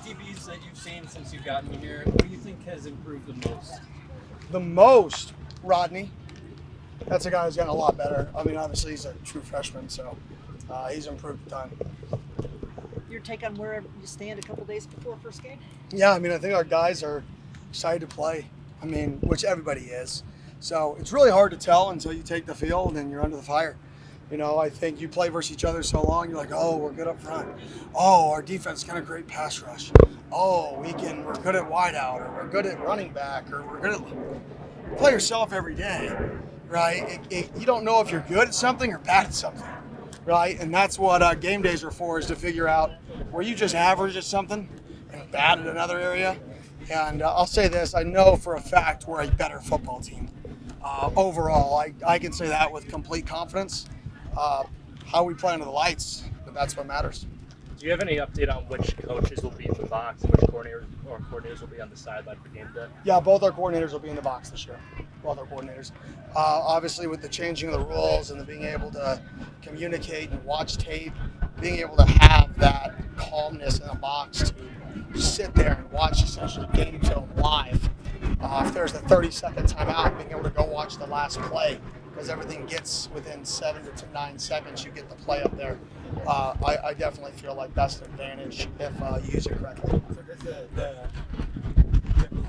DBs that you've seen since you've gotten here, who do you think has improved the most? The most, Rodney. That's a guy who's gotten a lot better. I mean, obviously he's a true freshman, so he's improved a ton. Your take on where you stand a couple days before first game? Yeah, I mean, I think our guys are excited to play. I mean, which everybody is. So it's really hard to tell until you take the field and you're under the fire. You know, I think you play versus each other so long, you're like, oh, we're good up front. Oh, our defense kind of great pass rush. Oh, we're good at wideout, or we're good at running back, or we're good at play yourself every day, right? You don't know if you're good at something or bad at something, right? And that's what game days are for, is to figure out were you just average at something and bad at another area. And I'll say this, I know for a fact we're a better football team. Overall, I can say that with complete confidence. How we play under the lights, but that's what matters. Do you have any update on which coaches will be in the box and which coordinators will be on the sideline for game day? Yeah, both our coordinators will be in the box this year. Both our coordinators. Obviously, with the changing of the rules and the being able to communicate and watch tape, being able to have that calmness in the box to sit there and watch essentially game film live. If there's a 30-second timeout, being able to go watch the last play, because everything gets within 7 to 9 seconds, you get the play up there. I definitely feel like that's an advantage if you use it correctly. So does the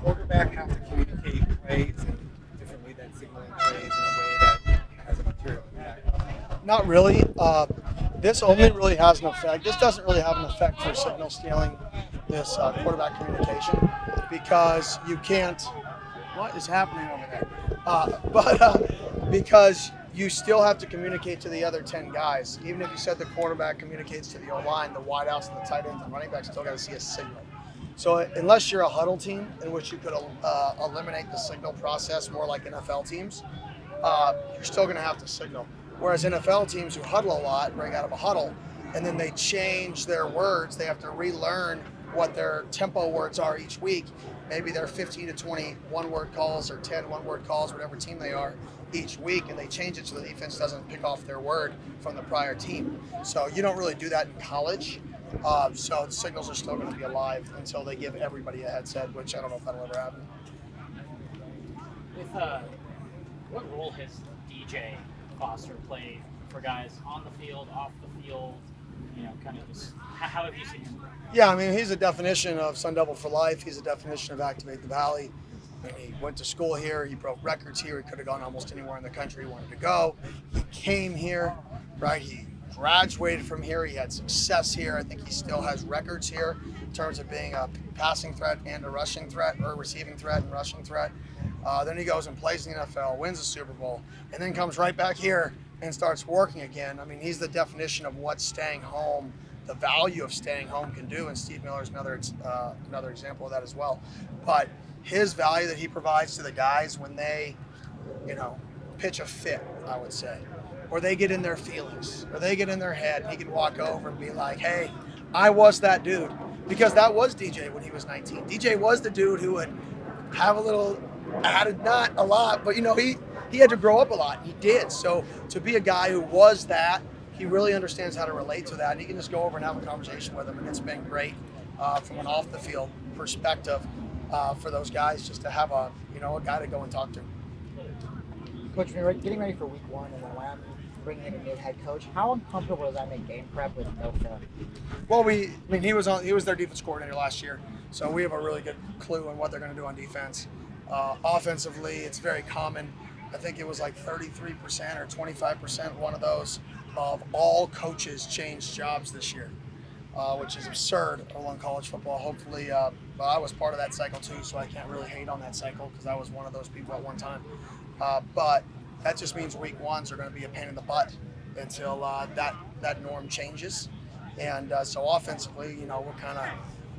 quarterback have to communicate plays in a different way than signaling plays in a way that has a material impact? Not really. This only really has an effect. This doesn't really have an effect for signal stealing, this quarterback communication, because you can't. What is happening over there? Because you still have to communicate to the other 10 guys. Even if you said the quarterback communicates to the O-line, the wideouts and the tight ends and running backs still got to see a signal. So unless you're a huddle team in which you could eliminate the signal process more like NFL teams, you're still going to have to signal. Whereas NFL teams who huddle a lot, break out of a huddle, and then they change their words, they have to relearn what their tempo words are each week. Maybe they're 15 to 20 one-word calls or 10 one-word calls, whatever team they are, each week, and they change it so the defense doesn't pick off their word from the prior team. So you don't really do that in college. So the signals are still going to be alive until they give everybody a headset, which I don't know if that'll ever happen. With what role has DJ Foster played for guys on the field, off the field? You know, kind of just how have you seen him? Yeah, I mean, he's a definition of Sun Devil for life. He's a definition of Activate the Valley. I mean, he went to school here. He broke records here. He could have gone almost anywhere in the country he wanted to go. He came here, right? He graduated from here. He had success here. I think he still has records here in terms of being a passing threat and a rushing threat, or a receiving threat and rushing threat. Then he goes and plays in the NFL, wins the Super Bowl, and then comes right back here and starts working again. I mean, he's the definition of what staying home, the value of staying home can do, and Steve Miller's another example of that as well. But his value that he provides to the guys when they, pitch a fit, I would say, or they get in their feelings, or they get in their head, and he can walk over and be like, hey, I was that dude. Because that was DJ when he was 19. DJ was the dude who would have a little added, not a lot, but he had to grow up a lot. He did. So to be a guy who was that, he really understands how to relate to that. And he can just go over and have a conversation with him. And it's been great from an off the field perspective for those guys just to have a guy to go and talk to. Coach, when you're getting ready for week one and then Wyoming bringing in a new head coach, how uncomfortable does that make game prep with no film? Well, he was their defense coordinator last year, so we have a really good clue on what they're going to do on defense. Offensively, it's very common. I think it was like 33% or 25%, one of those, of all coaches changed jobs this year, which is absurd along college football. Hopefully, I was part of that cycle too, so I can't really hate on that cycle because I was one of those people at one time. But that just means week ones are going to be a pain in the butt until that norm changes. And so offensively, we're kind of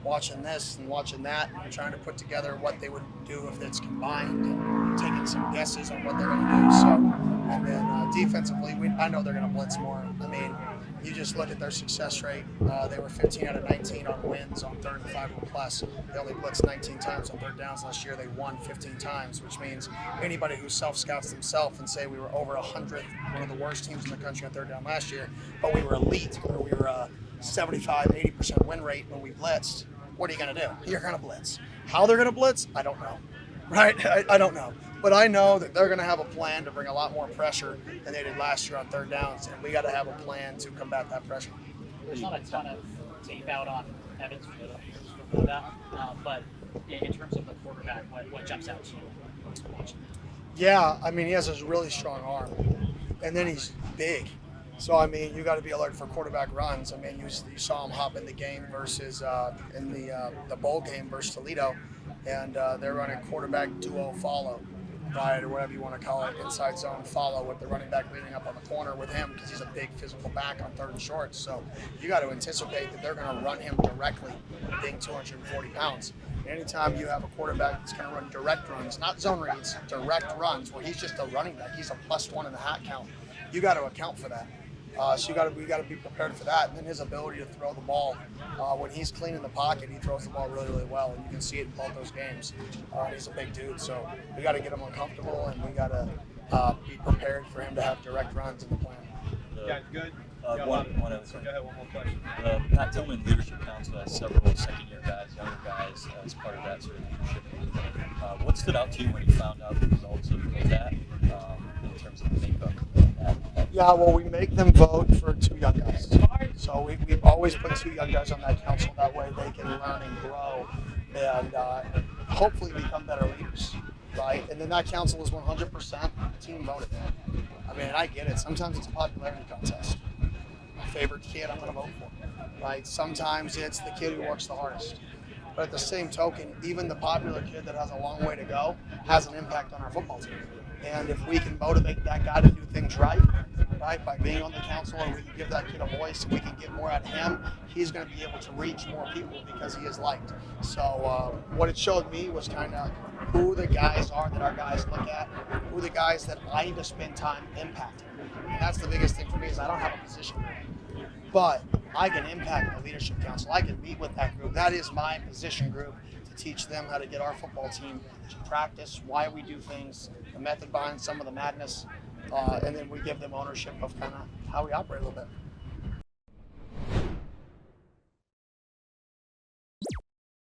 watching this and watching that and trying to put together what they would do if it's combined and taking some guesses on what they're going to do. So, and then defensively, I know they're going to blitz more. I mean, you just look at their success rate. They were 15 out of 19 on wins on 3rd and 5 or plus. They only blitzed 19 times on third downs last year. They won 15 times, which means anybody who self-scouts themselves and say we were over 100th, one of the worst teams in the country on third down last year, but we were elite, or we were 75, 80% win rate when we blitzed. what are you going to do? You're going to blitz. How they're going to blitz, I don't know. Right? I don't know. But I know that they're going to have a plan to bring a lot more pressure than they did last year on third downs, and we got to have a plan to combat that pressure. There's not a ton of tape out on Evans for that, but in terms of the quarterback, what jumps out to you? Yeah, I mean, he has a really strong arm, and then he's big. So, I mean, you got to be alert for quarterback runs. I mean, you saw him hop in the game versus in the bowl game versus Toledo, and they're running quarterback duo follow, right, or whatever you want to call it, inside zone follow with the running back leading up on the corner with him because he's a big physical back on third and short. So you got to anticipate that they're going to run him directly, being 240 pounds. Anytime you have a quarterback that's going to run direct runs, not zone reads, direct runs, where he's just a running back, he's a +1 in the hat count. You got to account for that. So we got to be prepared for that. And then his ability to throw the ball, when he's clean in the pocket, he throws the ball really, really well, and you can see it in both those games. He's a big dude, so we got to get him uncomfortable, and we got to be prepared for him to have direct runs in the plan. Yeah, good. One other thing. Go ahead, one more question. The Pat Tillman Leadership Council has several second-year guys, younger guys, as part of that sort of leadership. What stood out to you when you found out the results of that in terms of the makeup of that? Yeah, well, we make them vote for 2 young guys. So we've always put 2 young guys on that council. That way they can learn and grow and hopefully become better leaders, right? And then that council is 100% team voted. I mean, I get it. Sometimes it's a popularity contest. My favorite kid, I'm going to vote for, right? Sometimes it's the kid who works the hardest. But at the same token, even the popular kid that has a long way to go has an impact on our football team. And if we can motivate that guy to do things right, by being on the council, and we can give that kid a voice, and we can get more out of him, he's going to be able to reach more people because he is liked. So what it showed me was kind of who the guys are that our guys look at, who the guys that I need to spend time impacting. And that's the biggest thing for me is I don't have a position. But I can impact the leadership council. I can meet with that group. That is my position group to teach them how to get our football team to practice, why we do things, the method behind some of the madness, and then we give them ownership of kind of how we operate a little bit.